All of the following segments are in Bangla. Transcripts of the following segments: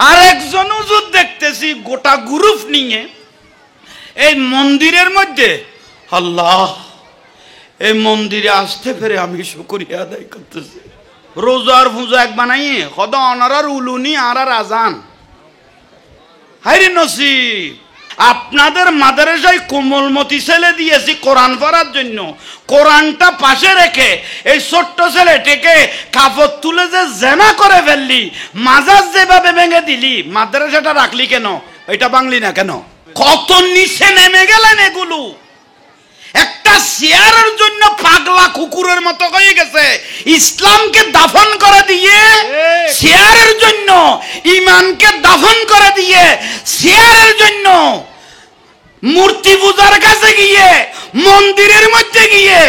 আর একজন হুজুর দেখতেছি গোটা গ্রুপ নিয়ে এই মন্দিরের মধ্যে, আল্লাহ এই মন্দিরে আসতে পেরে আমি শুকরিয়া আদায় করতেছি। রোজার পূজা এক বানাইয়ে কত অনারার উলুনি আর আজান। হাইরে নসিব, আপনাদের মাদ্রাসায় কোমলমতি ছেলে দিয়েছি কোরআন পড়ার জন্য, কোরআনটা পাশে রেখে এই ছোট্ট ছেলেটিকে কাপড় তুলে যে জেনা করে ফেললি, মাজাজ যেভাবে ভেঙে দিলি, মাদ্রাসাটা রাখলি কেন? এটা বাংলি না কেন? কত নিচে নেমে গেলেন এগুলো। একটা শেয়ারের জন্য পাগলা কুকুরের মতো হয়ে গেছে। ইসলামকে দাফন করে দিয়ে শেয়ারের জন্য, ইমানকে দাফন করে দিয়ে শেয়ারের জন্য মূর্তি পূজার কাছে গিয়ে, মন্দিরের মধ্যে গিয়ে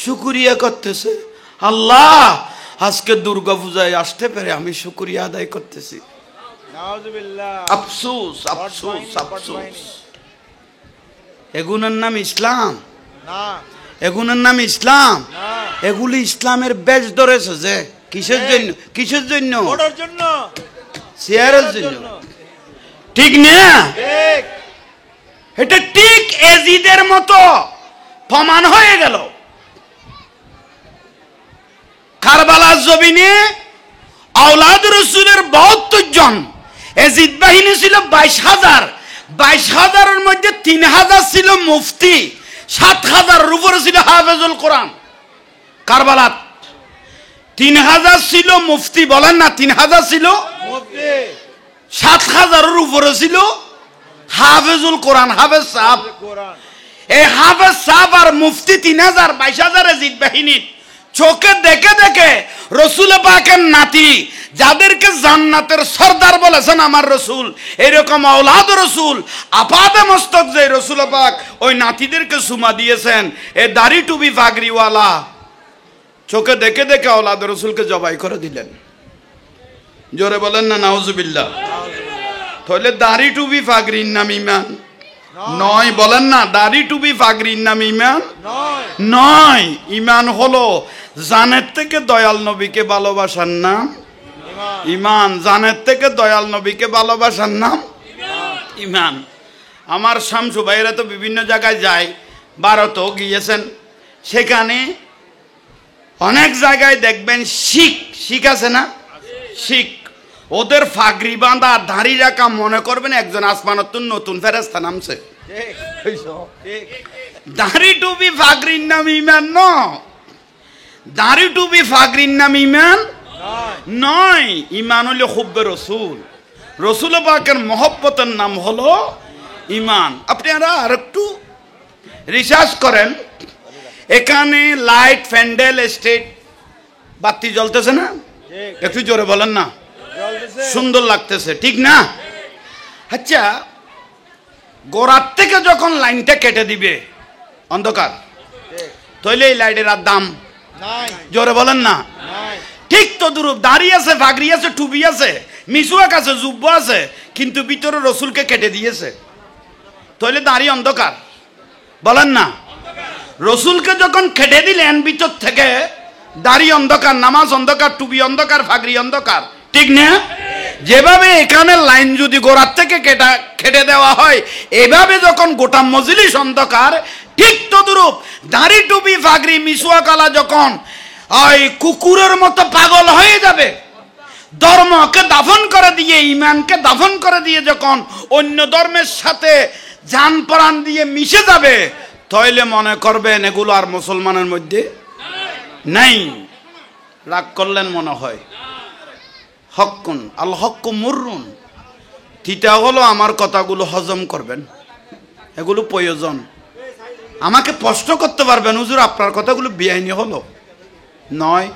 শুকরিয়া করতেছে। আল্লাহ আজকে দুর্গা পূজায় আসতে পেরে আমি শুকরিয়া আদায় করতেছি। আফসোস আফসোস আফসোস। এগুলোর নাম ইসলাম? এগুলোর নাম ইসলাম? এগুলি ইসলামের বেশ ধরেছে যে কিসের জন্য? কিসের জন্য? শেয়ারের জন্য। ঠিক না? এটা ঠিক এজিদের মতো প্রমাণ হয়ে গেল। কারবালার জমিনে আওলাদ রসুলের 72 জন, এজিদ বাহিনী ছিল 22,000। 22,000-এর মধ্যে 3,000 ছিল মুফতি, 7,000-এর উপরে ছিল হাফেজুল কোরআন। কারবালাত 3,000 ছিল মুফতি, বলেন না 3,000 ছিল মুফতি, 7,000-এর উপরে ছিল হাফেজুল কোরআন, হাফেজ সাহেব। এই হাফেজ সাহেব আর মুফতি 3,000, 22,000 এজিদ বাহিনী চোখে দেখে দেখে রসুল পাকের নাতি, যাদেরকে জান্নাতের সর্দার বলেছেন আমার রসুল, এরকম আওলাদ রসুল আপাদে মস্তক যে রসুল পাক ওই নাতিদেরকে সুমা দিয়েছেন, এ দাড়ি টুপি পাগড়িওয়ালা চোখে দেখে দেখে আওলাদ রসুলকে জবাই করে দিলেন। জোরে বলেন না নাউজুবিল্লাহ। তাহলে দাড়ি টুপি পাগড়ির নাম ইমান নয়? বলেন না, দাড়ি টুপি পাগড়ির নাম ইমান নয়। ইমান হলো জানের থেকে দয়াল নবীকে ভালোবাসার নাম ইমান। জানের থেকে দয়াল নবীকে ভালোবাসার নাম ইমান। আমার শামসু ভাইয়েরা তো বিভিন্ন জায়গায় যায়, ভারতেও গিয়েছেন, সেখানে অনেক জায়গায় দেখবেন শিখ আছে না, শিখ, ওদের ফাগরি বাঁধা দাড়ি রাখা মনে করবেন একজন আসমানত নতুন ফেরেশতা নামছে। দাড়ি টুপি ফাগরির নাম ইমান নয়। দাড়ি টুপি ফাগরির নাম ইমান নয়। ইমান হলো হুব্বে রসুল, রসুল পাকের মহব্বতের নাম হলো ইমান। আপনারা আর একটু রিসার্চ করেন, এখানে লাইট, প্যান্ডেল, স্টেজ, বাতি জ্বলতেছে না? একটু জোরে বলেন না, সুন্দর লাগতেছে, ঠিক না? আচ্ছা, গোড়ার থেকে যখন লাইনটা কেটে দিবে অন্ধকার, তাহলে এই লাইটের আর দাম জোরে বলেন না। ঠিক তো দুরূপ দাড়ি আছে, পাগড়ি আছে, টুপি আছে, মিসওয়াক আছে, জুব্ব আছে, কিন্তু ভিতরে রসুলকে কেটে দিয়েছে, তাহলে দাড়ি অন্ধকার, বলেন না? রসুলকে যখন কেটে দিলেন ভিতর থেকে, দাড়ি অন্ধকার, নামাজ অন্ধকার, টুপি অন্ধকার, পাগড়ি অন্ধকার, ঠিক না? যেভাবে এখানে লাইন যদি গোড়ার থেকে কেটে দেওয়া হয়, এভাবে যখন গোটা মজলিস অন্ধকার, ঠিক তদ্রূপ দাড়ি টুপি পাগড়ি মিসওয়াকালা যখন ওই কুকুরের মতো পাগল হয়ে যাবে, ধর্মকে দাফন করে দিয়ে, ইমানকে দাফন করে দিয়ে যখন অন্য ধর্মের সাথে জান প্রাণ দিয়ে মিশে যাবে, তাহলে মনে করবেন এগুলো আর মুসলমানের মধ্যে নাই। রাগ করলেন মনে হয়। হক্কুন আল হক্কু মুররুন, তিতা হলো আমার কথাগুলো হজম করবেন, এগুলো প্রয়োজন। আমাকে প্রশ্ন করতে পারবেন, হুজুর আপনার কথাগুলো বেআইনি হলো নয়।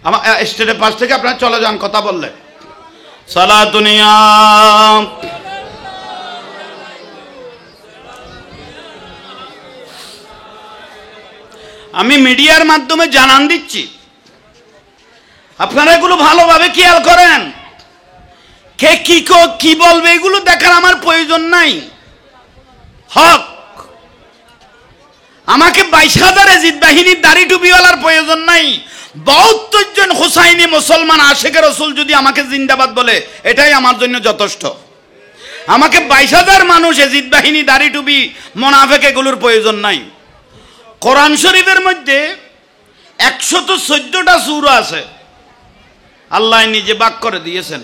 আমার স্টেজের পাশ থেকে আপনারা চলে যান কথা বললে। সালাতুনিয়া আমি মিডিয়ার মাধ্যমে জানান দিচ্ছি, আপনারা এগুলো ভালোভাবে খেয়াল করেন। কে কি বলবে এগুলো দেখার আমার প্রয়োজন নাই। হক আমাকে 22,000 এজিদ বাহিনীর দাড়ি টুপিওয়ালার প্রয়োজন নাই। 72 জন হুসাইনি মুসলমান আশিকে রসুল যদি আমাকে জিন্দাবাদ বলে, এটাই আমার জন্য যথেষ্ট। আমাকে 22,000 মানুষ এজিদ বাহিনী দাড়ি টুপি মোনাফেক এগুলোর প্রয়োজন নাই। কোরআন শরীফের মধ্যে 114টা সূরা আছে, আল্লাহ নিজে বাক করে দিয়েছেন।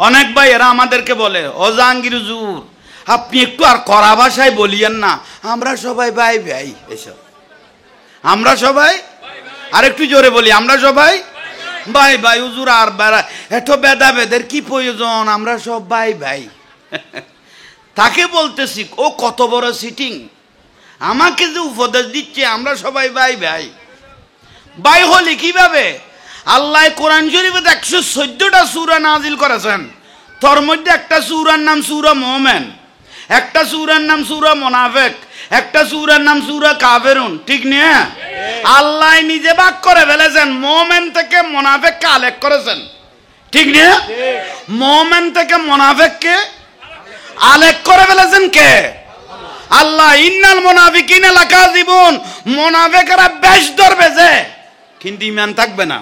অনেক ভাই এরা আমাদেরকে বলে, ও জাহাঙ্গীর হুজুর আপনি একটু আর কড়া ভাষায় বলিয়েন না, আমরা সবাই ভাই ভাই। এসব আমরা সবাই, আর একটু জোরে বলি, আমরা সবাই ভাই ভাই। হুজুর আর এত ভেদাভেদের কি প্রয়োজন, আমরা সব ভাই ভাই। তাকে বলতেছি, ও কত বড় সিটিং, আমাকে যে উপদেশ দিচ্ছে আমরা সবাই ভাই ভাই। ভাই হলি কিভাবে? আল্লাহ কোরআন শরীফে 114টা সূরা নাজিল করেছেন। তোর মধ্যে একটা সূরার নাম সূরা মুমিন, একটা সূরার নাম সূরা মুনাফিক, একটা সূরার নাম সূরা কাফিরুন, ঠিক না? আল্লাহ নিজে ভাগ করে ফেলেছেন, মুমিন থেকে মুনাফিককে আলাদা করেছেন, ঠিক না? মুমিন থেকে মুনাফিককে আলাদা করে ফেলেছেন কে? আল্লাহ। ইন্নাল মুনাফিকিনা লাকাযিবুন, মুনাফিকরা বেশ ধরবে যে, কিন্তু ঈমান থাকবে না।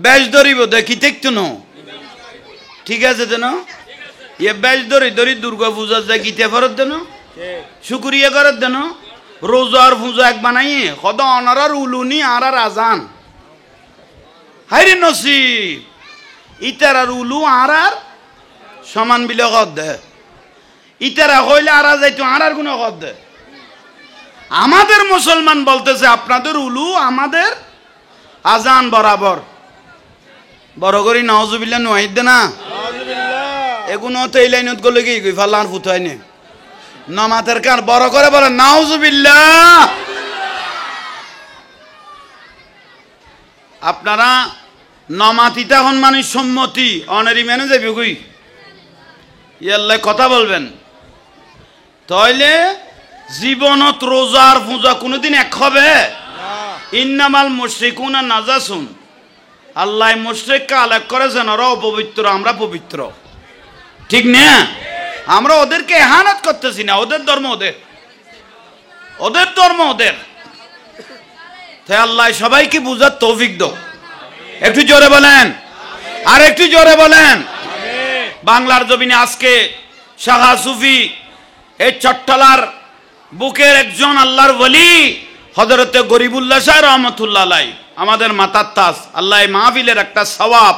বেশ ধরিব দেখি দেখতো না, ঠিক আছে তো না? ইয়ে বেশ ধরি ধরি দুর্গা পূজা যায় গীতে ফেরত দেন, শুক্রিয়া করার দেন, রোজার পূজা এক বানাইয়ে সদা অনারার উলুনি আর আজান। হাইরে নসিব, ইতার আর উলু আর সমান বিলে কর দে, ইতারা হইলে আর যাইতো আর গুণ কর দে। আমাদের মুসলমান বলতেছে আপনাদের উলু আমাদের আজান বরাবর। বড় করি নাউজুবিল্লাহ নুয়াইদ দে না, এগুলো তো এই লাইনত গলে কি ফাল্লান ফুটাই নে নমাতের কান বড় করে বলে নাউজুবিল্লাহ। আপনারা নমাতিটা হন মানে সম্মতি, অনারি মেনে যাবে কই ইয়াল্লাই কথা বলবেন, তাইলে জীবনত রোজার পূজা কোনোদিন এক হবে? ইন্নামাল মুশরিকুনা নাজাসুন, আল্লাহ মুশরিককে আলাদা করেছেন, ওরা অপবিত্র আমরা পবিত্র, ঠিক না? আমরা ওদেরকে ইহানত করতেছি না, ওদের ধর্ম ওদের, ওদের ধর্ম ওদের। তাই আল্লাহ সবাইকে বুঝার তৌফিক দাও। একটু জোরে বলেন, আর একটু জোরে বলেন। বাংলার জমিনে আজকে শাহা সুফি এই চট্টলার বুকের একজন আল্লাহর ওলি হযরতে গরিবুল্লাহ শাহ রহমাতুল্লাহ আলাইহি, আমাদের মাতার তাজ, আল্লাহ মাহফিলের একটা সওয়াব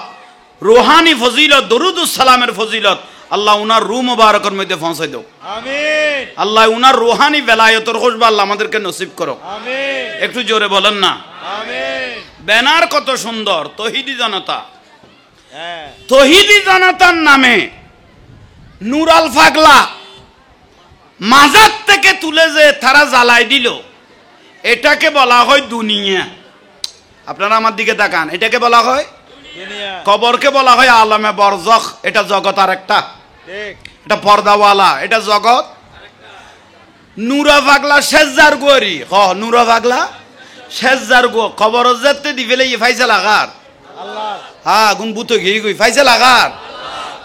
রুহানি ফজিলত দরুদুস সালামের ফজিলত আল্লাহ উনার রূহ মুবারকের মধ্যে পৌঁছে দাও, আমিন। আল্লাহ উনার রুহানি বেলায়েতের খুশবা আল্লাহ আমাদেরকে নসিব করো, আমিন। একটু জোরে বলেন না, আমিন। ব্যানার কত সুন্দর, তৌহিদি জনতা। তৌহিদি জনতার নামে নুরাল ফাগলা মাজার থেকে তুলে যে তারা জ্বালাই দিল, এটাকে বলা হয় দুনিয়া। আপনারা আমার দিকে তাকান, এটাকে বলা হয় দুনিয়া। কবরকে বলা হয় আলামে বরজখ, এটা জগৎ আর একটা, এটা পর্দাওয়ালা, এটা জগৎ। নুরা পাগলা শেষজার গোয়ারি, হ নুরা পাগলা শেষজার গো কবর যেতে দি ফেলে ফাইসা লাগার আল্লাহ, হ্যাঁ গুন বুতো গিয়ে গই ফাইসা লাগার।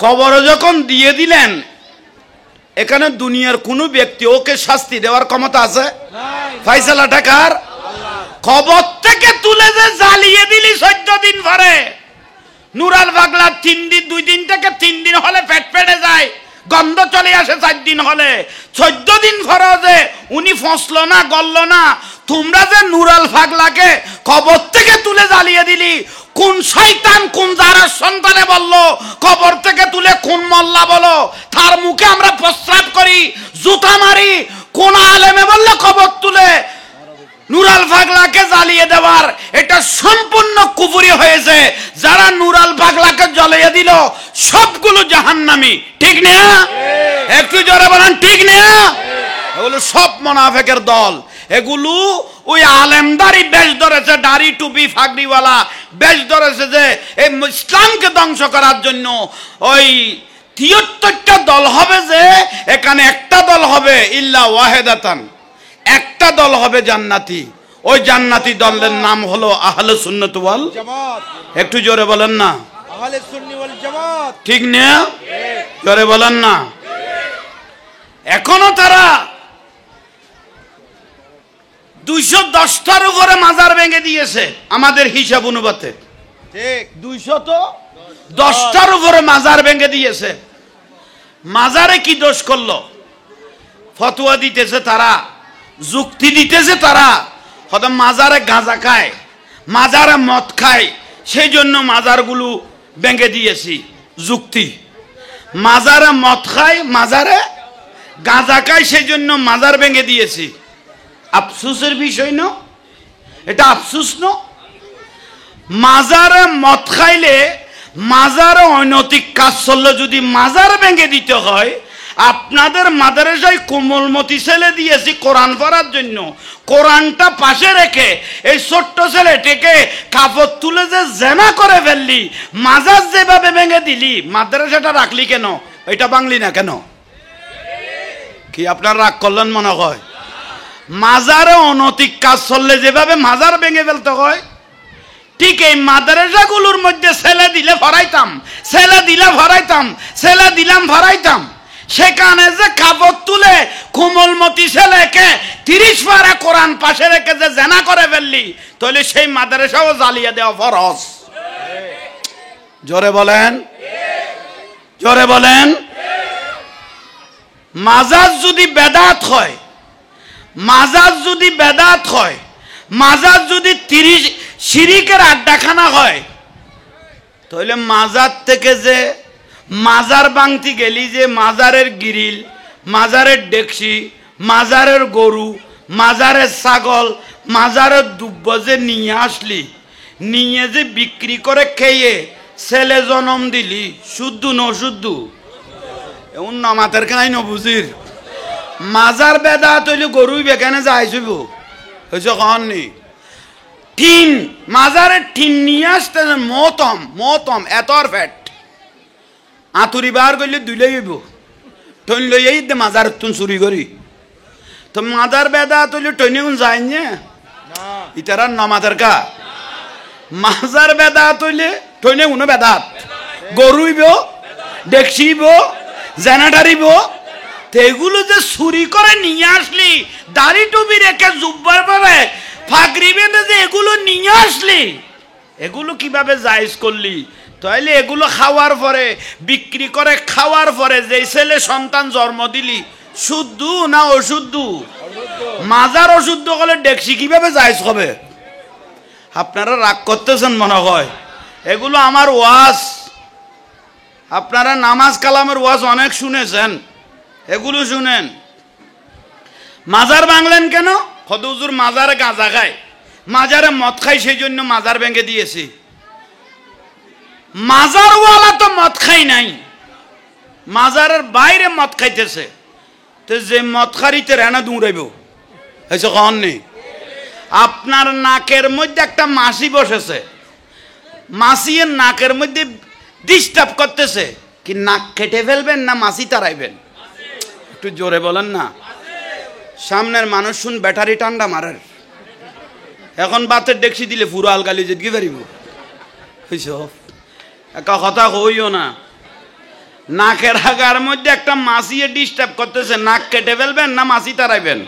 কবর যখন দিয়ে দিলেন, এখানে দুনিয়ার কোন ব্যক্তি ওকে শাস্তি দেওয়ার ক্ষমতা আছে? ফাইসালা টাকার কবর থেকে তুলে যে জ্বালিয়ে দিলি 14 দিন পরে, নুরাল পাগলা 3 দিন 2 দিন থেকে 3 দিন হলে পেট পেটে যায়, গন্ধ চলে আসে 4 দিন হলে, 14 দিন পরে যে উনি ফসলো না গললো না, তোমরা যে নুরাল পাগলাকে কবর থেকে তুলে জ্বালিয়ে দিলি, কোন শয়তান কোন জারার সন্তানে বললো কবর থেকে তুলে কোন মোল্লা বলো তার মুখে আমরা প্রস্রাব করি, জুতা মারি, কোন আলেমে বললো কবর তুলে নুরাল পাগলাকে জ্বালিয়ে দেওয়ার, এটা সম্পূর্ণ কুফরি হয়েছে। যারা নুরাল পাগলাকে জ্বালিয়ে দিল সবগুলো জাহান্নামী, ঠিক না? একটু জোরে বলেন ঠিক না? এগুলো সব মুনাফিকের দল, এগুলো ওই আলেমদারি বেশ ধরেছে, দাড়ি টুপি ফাগড়িওয়ালা বেশ ধরেছে যে এই ইসলামকে ধ্বংস করার জন্য। ওই 73টা দল হবে, যে এখানে একটা দল হবে ইল্লা ওয়াহিদাতান, একটা দল হবে জান্নাতি, ওই জান্নাতি দলের নাম হলো আহলে সুন্নাত ওয়াল জামাত। একটু জোরে বলেন না, আহলে সুন্নি ওয়াল জামাত, ঠিক না? জোরে বলেন না। এখনো তারা 210টার উপরে মাজার ভেঙে দিয়েছে আমাদের হিসাব অনুপাতে। ঠিক, 210টার উপরে মাজার ভেঙে দিয়েছে। মাজারে কি দোষ করলো? ফতোয়া দিতেছে তারা, যুক্তি দিতেছে তারা, হয়তো মাজারে গাঁজা খায়, মাজারে মদ খায়, সেই জন্য মাজারগুলো ভেঙে দিয়েছি। যুক্তি, মাজারে মদ খায়, মাজারে গাঁজা খায়, সেই জন্য মাজার ভেঙে দিয়েছি। আফসোসের বিষয় না এটা? আফসোস না? মাজারে মদ খাইলে, মাজারে অনৈতিক কাজ চললে যদি মাজার ভেঙে দিতে হয়, আপনাদের মাদ্রাসায় কোমলমতি ছেলে দিয়েছি কোরআন পড়ার জন্য, কোরআনটা পাশে রেখে এই ছোট্ট ছেলেটিকে কাপড় তুলে যে জেনা করে ফেললি, মাজার যেভাবে ভেঙে দিলি, মাদ্রাসাটা রাখলি কেন? এটা ভাঙলি না কেন? কি আপনার রাগ করলেন মনে হয়? মাজারে অনৈতিক কাজ চললে যেভাবে মাজার ভেঙে ফেলতে হয়, ঠিক এই মাদ্রাসাগুলোর মধ্যে ছেলে দিলে ভরাইতাম, ছেলে দিলে ভরাইতাম, ছেলে দিলাম ভরাইতাম, সেখানে যে কাপড় তুলে কোমলমতি ছেলেকে 30 পারা কোরআন পাশে রেখে যে জেনা করে ফেললি, তাহলে সেই মাদ্রাসাও জ্বালিয়ে দেওয়া ফরজ। জোরে বলেন, জোরে বলেন। মাজার যদি বেদাত হয়, মাজার যদি বেদাত হয়, মাজার যদি 30 শিরিকের আড্ডাখানা হয়, তাহলে মাজার থেকে যে মাজার ভাঙতি গেলি, যে মাজারের গিরিল, মাজারের ডেকসি, মাজারের গরু, মাজারের ছাগল, মাজারের দুব্ব যে নিয়ে আসলি, নিয়ে যে বিক্রি করে খেয়ে ছেলে জন্ম দিলি, শুদ্ধ ন শুদ্ধ? এমন নামাতের কেনাই ন বুঝির। মাজার বেদা তৈলি গরুই বেখানে যাইছব হয়েছে কননি। টিন, মাজারের টিন নিয়ে আসতে মতম মতম এতর ফ্যাট আতুরি বার করলে দুইলে হইব, টইন লইয়াই দে মাজার তুন চুরি করি। তো মাজার বেদা তৈলি টইনে যায় না ইতারা নমাতের কা। মাজার বেদা তৈলে টইনে উনো বেদাত, গরুইব, ডেকসিব, জেনাটারিব, এগুলো যে চুরি করে নিয়ে আসলি, দাড়ি টুপি রেখে জুব্বার পাবে ফাগরি বেঁধে যে এগুলো নিয়ে আসলি, এগুলো কিভাবে জায়েজ করলি? তাইলে এগুলো খাওয়ার পরে, বিক্রি করে খাওয়ার পরে যে ছেলে সন্তান জন্ম দিলি, শুদ্ধ না অশুদ্ধ? মাজার অশুদ্ধ হলে ডেকসি কিভাবে জায়েজ হবে? আপনারা রাগ করতেছেন মনে হয়। এগুলো আমার ওয়াজ, আপনারা নামাজ কালামের ওয়াজ অনেক শুনেছেন, এগুলো শুনেন। মাজার ভাঙলেন কেন? হুজুর মাজারে গাঁজা খায়, মাজারে মদ খাই, সেই জন্য মাজার ভেঙে দিয়েছি। মাজারওয়ালা তো মদ খাই নাই, মাজারের বাইরে মদ খাইতেছে, তো যে মদ খারিতে রানা দৌড়াইব হয়েছে কন নেই। আপনার নাকের মধ্যে একটা মাছি বসেছে, মাছি এর নাকের মধ্যে ডিস্টার্ব করতেছে, কি নাক কেটে ফেলবেন না মাছি তাড়াইবেন? একটু জোরে বলেন না। সামনের মানুষ শুন ব্যাটারি ঠান্ডা মারার, এখন বাতের ডেকসি দিলে পুরো আলগালি যেতে পারিব। একটা কথা কইও না, নাকের আগার মধ্যে একটা মাছি ডিস্টার্ব করতেছে, নাক কেটে ফেলবেন না মাছি তাড়াইবেন?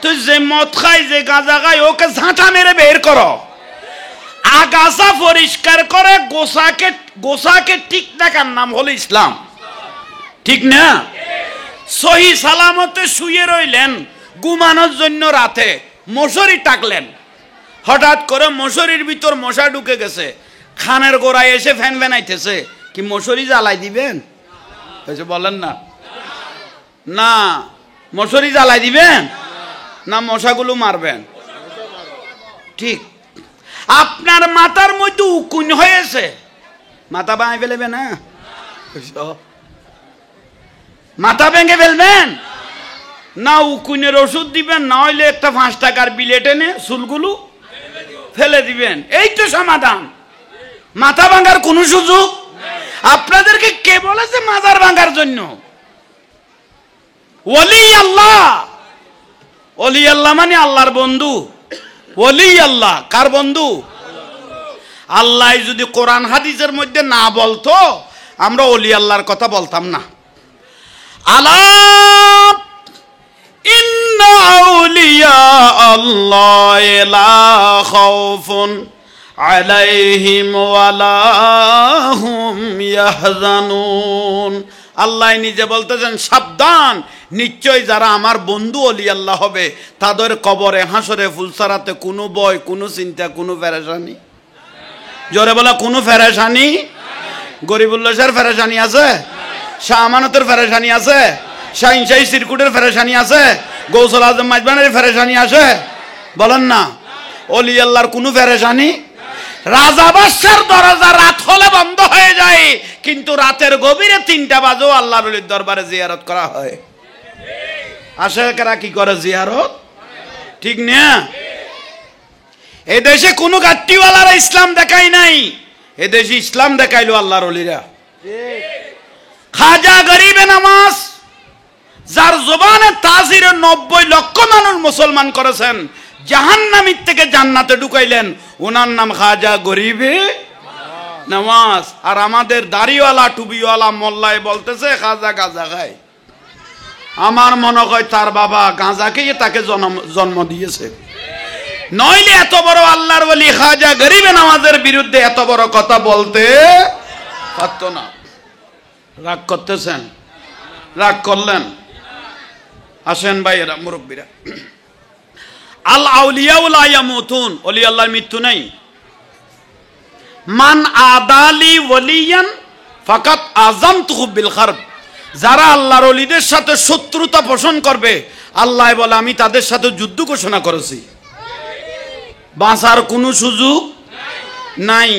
তো যে মদ খায়, যে গাঁজা খায়, ওকে ঝাঁটা মেরে বের করো, আগাছা পরিষ্কার করে গোসাকে ঠিক রাখার নাম হলো ইসলাম, ঠিক না? সহি সালামতে শুয়ে রইলেন, ঘুমানোর জন্য রাতে মশারি টাকলেন, হঠাৎ করে মশারির ভিতর মশা ঢুকে গেছে, খানের গোড়ায় এসে ফ্যান ফ্যানাইতেছে, কি মশারি জ্বালাই দিবেন? বলেন না। না মশারি জ্বালাই দিবেন না মশাগুলো মারবেন? ঠিক। আপনার মাথার মধ্যে উকুন হয়েছে, মাথা ভাঙে ফেলবে না? মাথা ভেঙে ফেলবেন না উকুনের ওষুধ দিবেন, না হইলে একটা 5 টাকার বিলেট এনে চুলগুলো ফেলে দিবেন, এই তো সমাধান। মাথা ভাঙার কোন সুযোগ আপনাদেরকে কে বলেছে মাজার ভাঙার জন্য? ওলি আল্লাহ, ওলি আল্লাহ মানে আল্লাহর বন্ধু। ওলি আল্লাহ কার বন্ধু? আল্লাহ যদি কোরআন হাদিসের মধ্যে না বলতো, আমরা ওলি আল্লাহর কথা বলতাম না। আলা ইন্না আউলিয়া আল্লাহ লা খাউফুন আলাইহিম ওয়ালা হুম ইয়াহজানুন। আল্লাহ নিজে বলতেছেন সাবধান, নিশ্চয় যারা আমার বন্ধু ওলি আল্লাহ হবে তাদের কবরে হাসরে ফুলসারাতে কোনো ভয়, কোনো চিন্তা, কোনো পেরেশানি, জোরে বলা কোনো পেরেশানি। গরিবুল্লাহের পেরেশানি আছে, শাহ আমানতের পেরেশানি আছে, শাহিনশাহী সিরকুটের পেরেশানি আছে, গৌসুল আজম মাজবানের পেরেশানি আছে, বলেন না? ওলি আল্লাহর কোনো পেরেশানি। রাজা বাদশার দরজা রাত হলে বন্ধ হয়ে যায়, কিন্তু রাতের গভীরে 3টা বাজেও আল্লাহর ওলির দরবারে জিয়ারত করা হয়। আশেকেরা কি করে? জিয়ারত, ঠিক না? এ দেশে কোনো গাট্টিওয়ালারা ইসলাম দেখায় নাই, এ দেশে ইসলাম দেখাইলো আল্লাহর ওলিরা। খাজা গরিবে নামাজ, যার জবানে তাজিরে 90 লক্ষ মানুষ মুসলমান করেছেন, জাহান্নামীর থেকে জান্নাতে ঢুকাইলেন, ওনার নাম খাজা গরিবে নামাজ। আর আমাদের দাড়িওয়ালা টুবিওয়ালা মোল্লায় বলতেছে খাজা গাঁজা খায়। আমার মনে হয় তার বাবা গাঁজা খেয়ে তাকে জন্ম দিয়েছে, নইলে এত বড় আল্লাহর ওলি খাজা গরিবে নামাজের বিরুদ্ধে এত বড় কথা বলতে পারত না। রাগ করতেছেন? রাগ করলেন? আসেন ভাইয়েরা, মুরব্বীরা, আল আউলিয়া লা ইয়ামুতুন, ওলি আল্লাহর মৃত্যু নাই। মান আদালি ওয়ালিয়ান ফাকাত আযামতুহু বিল হারব, যারা আল্লাহর ওলিদের সাথে শত্রুতা পোষণ করবে, আল্লাহ বলে আমি তাদের সাথে যুদ্ধ ঘোষণা করেছি, বাঁচার কোনো সুযোগ নাই।